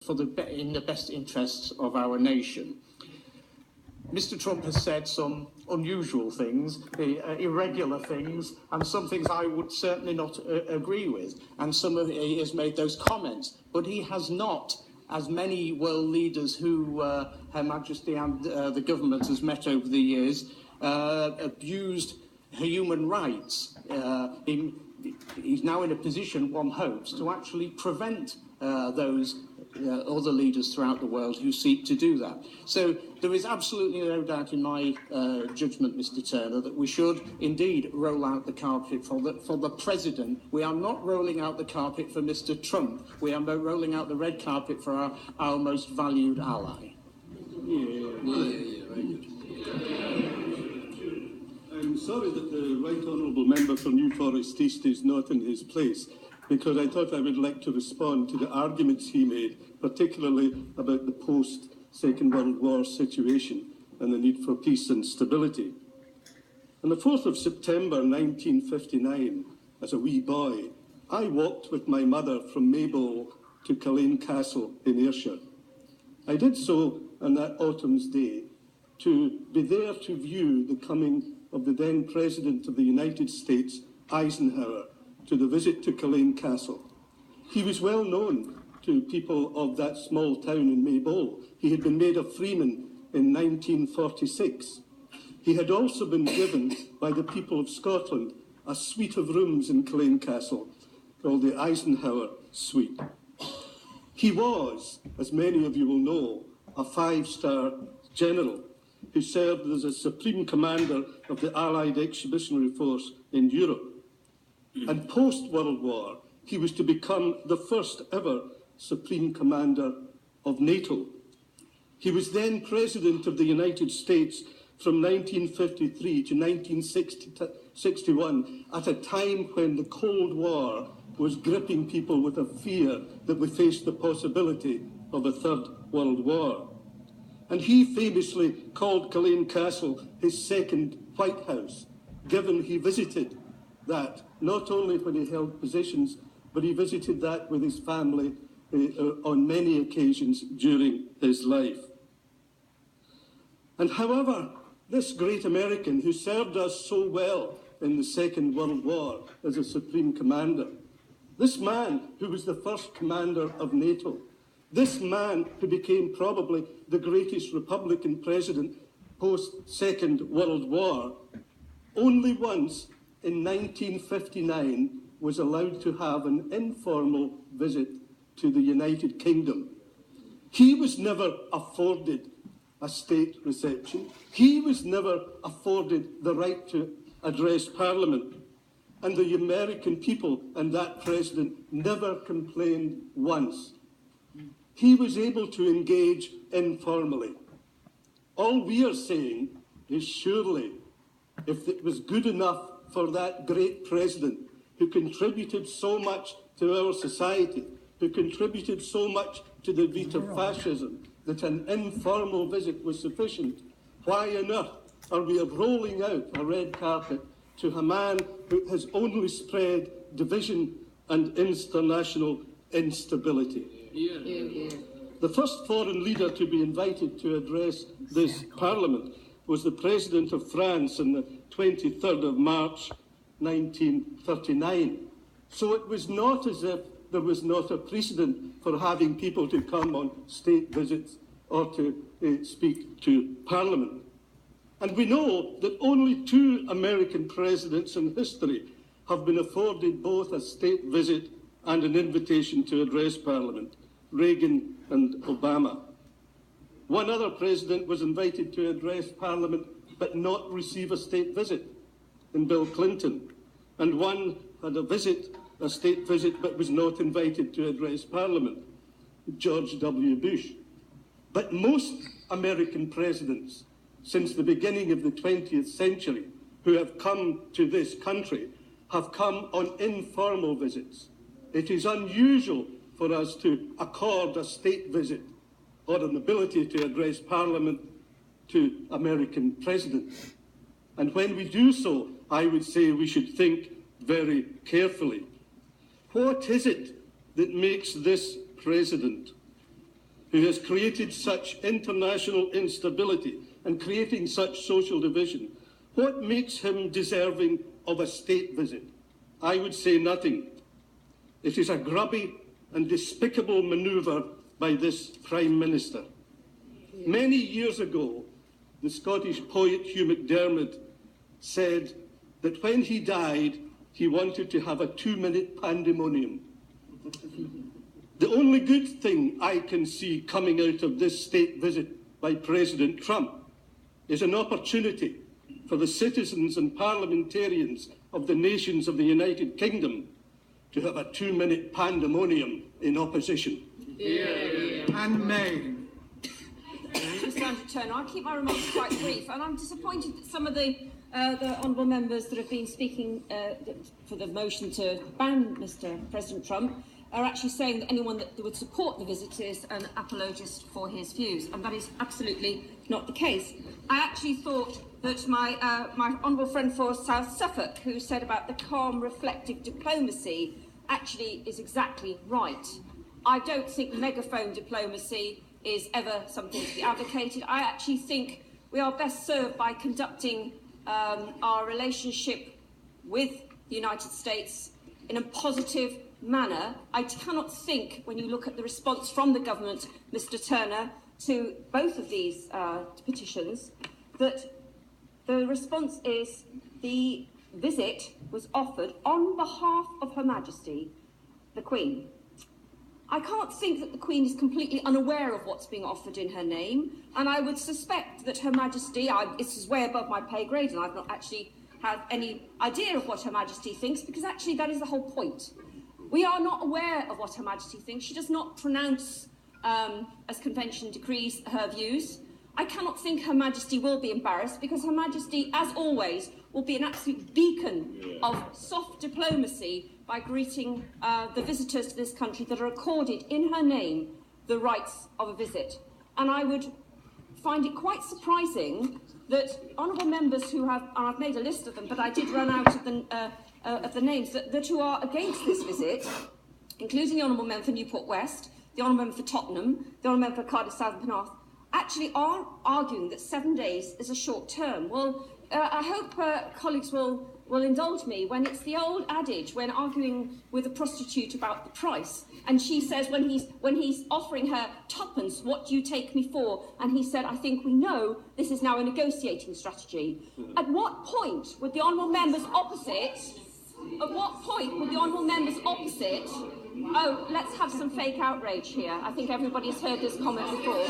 in the best interests of our nation. Mr. Trump has said some unusual things, irregular things, and some things I would certainly not agree with. And he has made those comments, but he has not, as many world leaders who Her Majesty and the government has met over the years, abused human rights. He's now in a position, one hopes, to actually prevent those other leaders throughout the world who seek to do that. So there is absolutely no doubt in my judgment, Mr. Turner, that we should indeed roll out the carpet for the President. We are not rolling out the carpet for Mr. Trump. We are rolling out the red carpet for our most valued ally. I'm sorry that the Right Honourable Member for New Forest East is not in his place, because I thought I would like to respond to the arguments he made, particularly about the post-Second World War situation and the need for peace and stability. On the 4th of September 1959, as a wee boy, I walked with my mother from Maybole to Culzean Castle in Ayrshire. I did so on that autumn's day to be there to view the coming of the then President of the United States, Eisenhower, to the visit to Culzean Castle. He was well known to people of that small town in Maybole. He had been made a freeman in 1946. He had also been given by the people of Scotland a suite of rooms in Culzean Castle called the Eisenhower Suite. He was, as many of you will know, a five-star general who served as a supreme commander of the Allied Expeditionary Force in Europe. And post-World War, he was to become the first ever Supreme Commander of NATO. He was then President of the United States from 1953 to 1961, at a time when the Cold War was gripping people with a fear that we faced the possibility of a Third World War. And he famously called Culzean Castle his second White House, given he visited that not only when he held positions, but he visited that with his family on many occasions during his life. And however, this great American who served us so well in the Second World War as a Supreme Commander, this man who was the first commander of NATO, this man who became probably the greatest Republican president post-Second World War, only once in 1959 was allowed to have an informal visit to the United Kingdom. He was never afforded a state reception. He was never afforded the right to address Parliament. And the American people and that president never complained once. He was able to engage informally. All we are saying is surely, if it was good enough for that great president who contributed so much to our society, who contributed so much to the defeat of fascism, that an informal visit was sufficient, why on earth are we rolling out a red carpet to a man who has only spread division and international instability? The first foreign leader to be invited to address this Parliament was the President of France on the 23rd of March 1939. So it was not as if there was not a precedent for having people to come on state visits or to speak to Parliament. And we know that only two American presidents in history have been afforded both a state visit and an invitation to address Parliament, Reagan and Obama. One other president was invited to address Parliament but not receive a state visit, in Bill Clinton. And one had a state visit, but was not invited to address Parliament, George W. Bush. But most American presidents, since the beginning of the 20th century, who have come to this country, have come on informal visits. It is unusual for us to accord a state visit or an ability to address Parliament to American presidents. And when we do so, I would say we should think very carefully. What is it that makes this president who has created such international instability and creating such social division, what makes him deserving of a state visit? I would say nothing. It is a grubby and despicable manoeuvre by this Prime Minister. Many years ago, the Scottish poet Hugh MacDiarmid said that when he died, he wanted to have a 2-minute pandemonium. The only good thing I can see coming out of this state visit by President Trump is an opportunity for the citizens and parliamentarians of the nations of the United Kingdom to have a 2-minute pandemonium in opposition. And May. Mr. Turner, I'll keep my remarks quite brief, and I'm disappointed that some of the honourable members that have been speaking for the motion to ban Mr. President Trump are actually saying that anyone that would support the visit is an apologist for his views, and that is absolutely not the case. I actually thought that my honourable friend for South Suffolk, who said about the calm, reflective diplomacy, actually is exactly right. I don't think megaphone diplomacy is ever something to be advocated. I actually think we are best served by conducting our relationship with the United States in a positive manner. I cannot think, when you look at the response from the government, Mr. Turner, to both of these petitions, that the response is the visit was offered on behalf of Her Majesty, the Queen. I can't think that the Queen is completely unaware of what's being offered in her name, and I would suspect that Her Majesty, this is way above my pay grade, and I've not actually had any idea of what Her Majesty thinks, because actually that is the whole point. We are not aware of what Her Majesty thinks. She does not pronounce, as convention decrees, her views. I cannot think Her Majesty will be embarrassed, because Her Majesty, as always, will be an absolute beacon of soft diplomacy by greeting the visitors to this country that are accorded in her name the rights of a visit. And I would find it quite surprising that honourable members who have, and I've made a list of them, but I did run out of the names, that who are against this visit, including the honourable member for Newport West, the honourable member for Tottenham, the honourable member for Cardiff South and Penarth, actually are arguing that 7 days is a short term. Well, I hope colleagues will indulge me when it's the old adage when arguing with a prostitute about the price, and she says when he's offering her twopence, what do you take me for? And he said, I think we know this is now a negotiating strategy. At what point would the honourable members opposite? At what point would the honourable members opposite? Oh, let's have some fake outrage here. I think everybody has heard this comment before.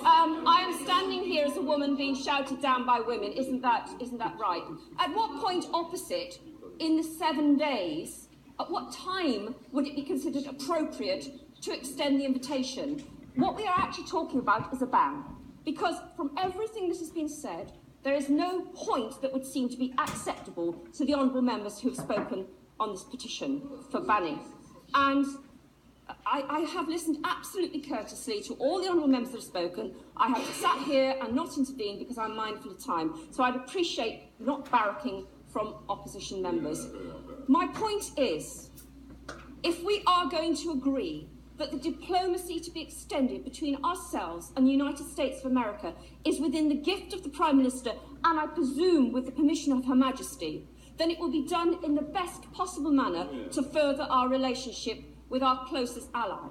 I am standing here as a woman being shouted down by women. Isn't that right? At what point opposite, in the 7 days, at what time would it be considered appropriate to extend the invitation? What we are actually talking about is a ban. Because from everything that has been said, there is no point that would seem to be acceptable to the honourable members who have spoken on this petition for banning. And I have listened absolutely courteously to all the honourable members that have spoken. I have sat here and not intervened because I'm mindful of time. So I'd appreciate not barracking from opposition members. My point is, if we are going to agree that the diplomacy to be extended between ourselves and the United States of America is within the gift of the Prime Minister, and I presume with the permission of Her Majesty, then it will be done in the best possible manner to further our relationship with our closest ally.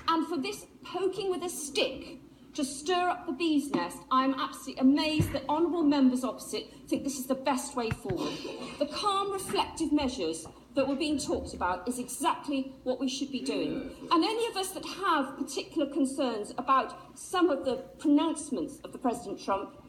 And for this poking with a stick to stir up the bee's nest, I'm absolutely amazed that honourable members opposite think this is the best way forward. The calm, reflective measures that were being talked about is exactly what we should be doing. And any of us that have particular concerns about some of the pronouncements of the President Trump,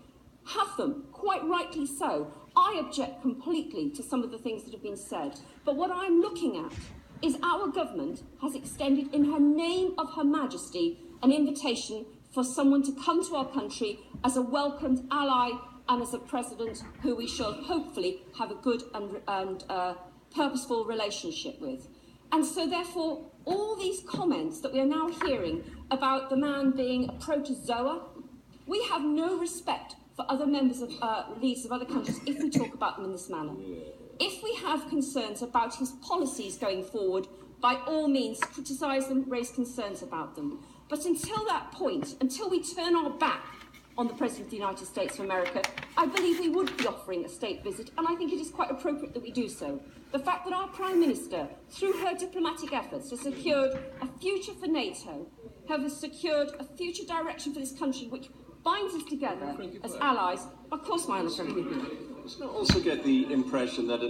have them, quite rightly so. I object completely to some of the things that have been said. But what I'm looking at is our government has extended in her name of Her Majesty an invitation for someone to come to our country as a welcomed ally and as a president who we shall hopefully have a good and purposeful relationship with. And so therefore, all these comments that we are now hearing about the man being a protozoa, we have no respect for other members of leaders of other countries if we talk about them in this manner. If we have concerns about his policies going forward, by all means, criticise them, raise concerns about them. But until that point, until we turn our back on the President of the United States of America, I believe we would be offering a state visit, and I think it is quite appropriate that we do so. The fact that our Prime Minister, through her diplomatic efforts, has secured a future for NATO, has secured a future direction for this country which binds us together as allies. Of course, my honourable friend. I also get the impression that